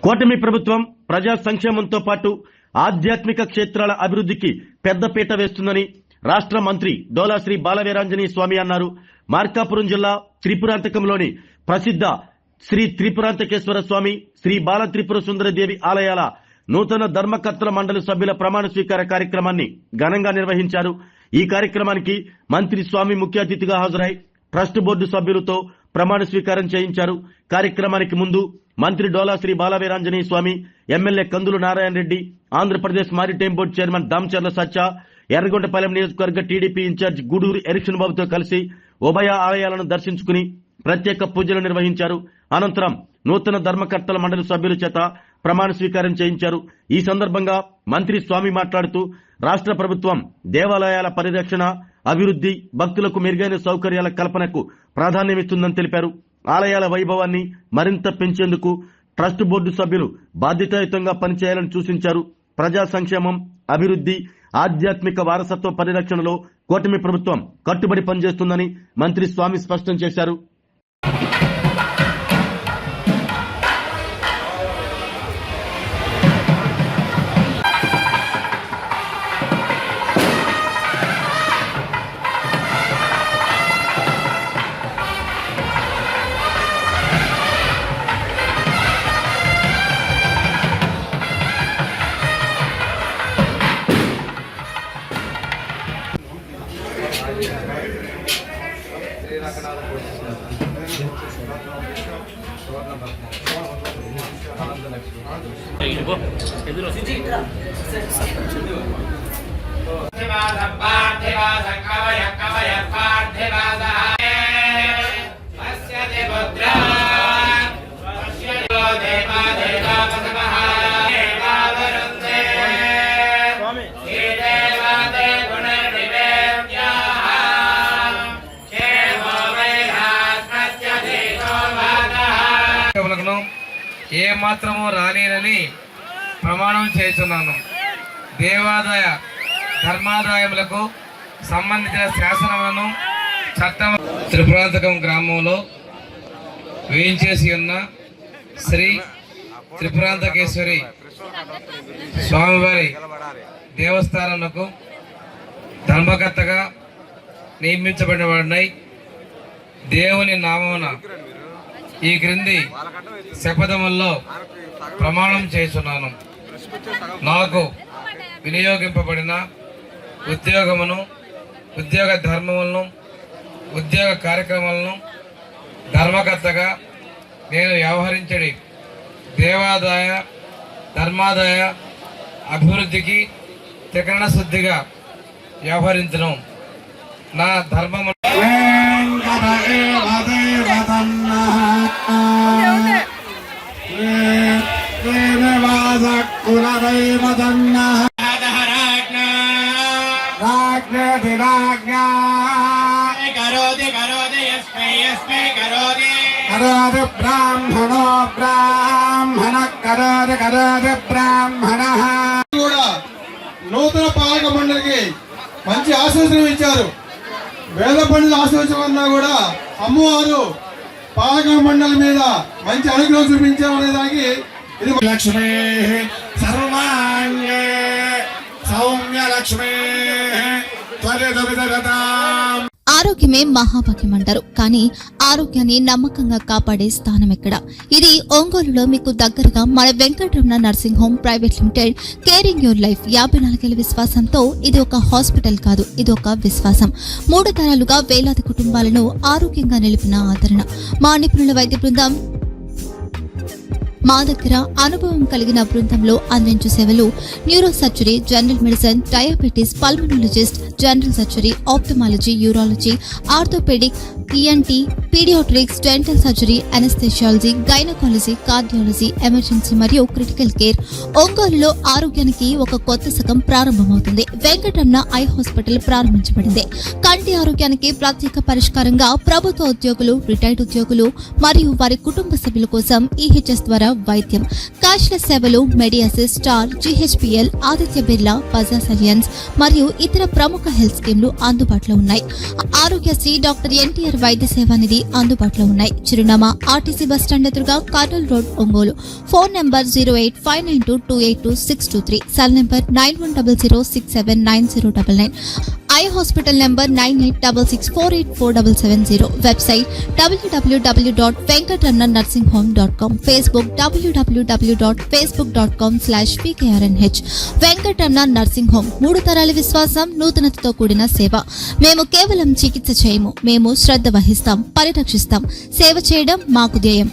కూటమి ప్రభుత్వం ప్రజా సంక్షేమంతో పాటు ఆధ్యాత్మిక క్షేత్రాల అభివృద్ధికి పెద్దపీట వేస్తుందని రాష్ట్ర మంత్రి డోలా శ్రీ బాలవీరాంజనేయ స్వామి అన్నారు. మార్కాపురం జిల్లా త్రిపురాంతకంలోని ప్రసిద్ధ శ్రీ త్రిపురాంతకేశ్వర స్వామి, శ్రీ బాల త్రిపుర సుందరదేవి ఆలయాల నూతన ధర్మకర్తల మండలి సభ్యుల ప్రమాణ స్వీకార కార్యక్రమాన్ని ఘనంగా నిర్వహించారు. ఈ కార్యక్రమానికి మంత్రి స్వామి ముఖ్య అతిథిగా హాజరై ట్రస్ట్ బోర్డు సభ్యులతో ప్రమాణ స్వీకారం చేయించారు. కార్యక్రమానికి ముందు మంత్రి Dola Sri Balaveeranjaneya Swamy, MLA Kandula Narayana Reddy, Andhra Pradesh maritime board chairman Damacharla Satya, Yerragondapalem నియోజకవర్గ టీడీపీ ఇన్ఛార్జ్ గూడూరు ఎరిక్షన్ బాబుతో కలిసి ఉభయ ఆలయాలను దర్శించుకుని ప్రత్యేక పూజలు నిర్వహించారు. అనంతరం నూతన ధర్మకర్తల మండలి సభ్యుల చేత ప్రమాణ స్వీకారం చేయించారు. ఈ సందర్భంగా మంత్రి స్వామి మాట్లాడుతూ రాష్ట్ర ప్రభుత్వం దేవాలయాల పరిరక్షణ, అభివృద్ధి, భక్తులకు మెరుగైన సౌకర్యాల కల్పనకు ప్రాధాన్యమిస్తుందని తెలిపారు. ఆలయాల వైభవాన్ని మరింత పెంచేందుకు ట్రస్ట్ బోర్డు సభ్యులు బాధ్యతాయుతంగా పనిచేయాలని సూచించారు. ప్రజా సంక్షేమం, అభివృద్ధి, ఆధ్యాత్మిక వారసత్వ పరిరక్షణలో కూటమి ప్రభుత్వం కట్టుబడి పనిచేస్తుందని మంత్రి స్వామి స్పష్టం చేశారు. ఏ మాత్రము రాలేనని ప్రమాణం చేస్తున్నాను. దేవాదాయ ధర్మాదాయములకు సంబంధించిన శాసనములను చట్టం త్రిపురాంతకం గ్రామంలో వేయించేసి ఉన్న శ్రీ త్రిపురాంతకేశ్వరి స్వామివారి దేవస్థానములకు ధర్మకర్తగా నియమించబడిన వాడినై దేవుని నామమున ఈ క్రింది శపథముల్లో ప్రమాణం చేస్తున్నాను. నాకు వినియోగింపబడిన ఉద్యోగమును, ఉద్యోగ ధర్మములను, ఉద్యోగ కార్యక్రమాలను ధర్మకర్తగా నేను వ్యవహరించడి దేవాదాయ ధర్మాదాయ అభివృద్ధికి త్రికరణ శుద్ధిగా వ్యవహరించను. నా ధర్మము బ్రాహ్మణో బ్రాహ్మణ కరోది బ్రాహ్మణ కూడా నూతన పాలక మండలికి మంచి ఆశీస్సులు ఇచ్చారు. వేద పండితులు ఆశీర్వచమన్నా కూడా అమ్మవారు పాలక మండలి మీద మంచి అనుగ్రహం చూపించామనే దానికి ఇది లక్ష్మీ సర్వాంగే సౌమ్య లక్ష్మీ. ఆరోగ్యమే మహాభాగ్యం అంటారు, కానీ ఆరోగ్యాన్ని నమ్మకంగా కాపాడే స్థానం ఎక్కడ? ఇది ఒంగోలులో మీకు దగ్గరగా మన Venkataramana nursing home private limited. Caring your life 54 విశ్వాసంతో ఇది ఒక హాస్పిటల్ కాదు, ఇది ఒక విశ్వాసం. 3 తరాలుగా వేలాది కుటుంబాలను ఆరోగ్యంగా నిలిపిన ఆదరణ. మా నిపుణుల వైద్య బృందం మా దగ్గర అనుభవం కలిగిన బృందంలో అందించే సేవలు neuro surgery, general medicine, diabetes, pulmonologist, general surgery, ophthalmology, urology, orthopaedic, ENT, paediatrics, dental surgery, anaesthesiology, gynaecology, cardiology, emergency మరియు క్రిటికల్ కేర్. ఒంగోలులో ఆరోగ్యానికి ఒక కొత్త శకం ప్రారంభమవుతుంది. వెంకటరమణ ఐ హాస్పిటల్ ప్రారంభించబడింది. కంటి ఆరోగ్యానికి ప్రత్యేక పరిష్కారంగా ప్రభుత్వ ఉద్యోగులు, రిటైర్డ్ ఉద్యోగులు మరియు వారి కుటుంబ సభ్యుల కోసం EHS ద్వారా వైద్యం, క్యాష్లెస్ సేవలు Medi Assist, Star, GHPL, Aditya Birla, Bajaj Allianz మరియు ఇతర ప్రముఖ హెల్త్ స్కీమ్లు అందుబాటులో ఉన్నాయి. ఆరోగ్యశ్రీ, డాక్టర్ ఎన్టీఆర్ వైద్య సేవా నిధి అందుబాటులో ఉన్నాయి. చిరునామా ఆర్టీసీ బస్ స్టాండ్ ఎదురుగా, Kurnool road, Ongole. Phone number 08592282623, cell number 9100679099, eye hospital number 9866484770, website www.venkatramanursing.com, Facebook www.facebook.com/pkrnh. Venkataramana nursing home, 3 తరాల విశ్వాసం, నూతనతతో కూడిన సేవ. మేము కేవలం చికిత్స చేయము, మేము శ్రద్ధ వహిస్తాం, పరిరక్షిస్తాం. సేవ చేయడం మాకు ధ్యేయం.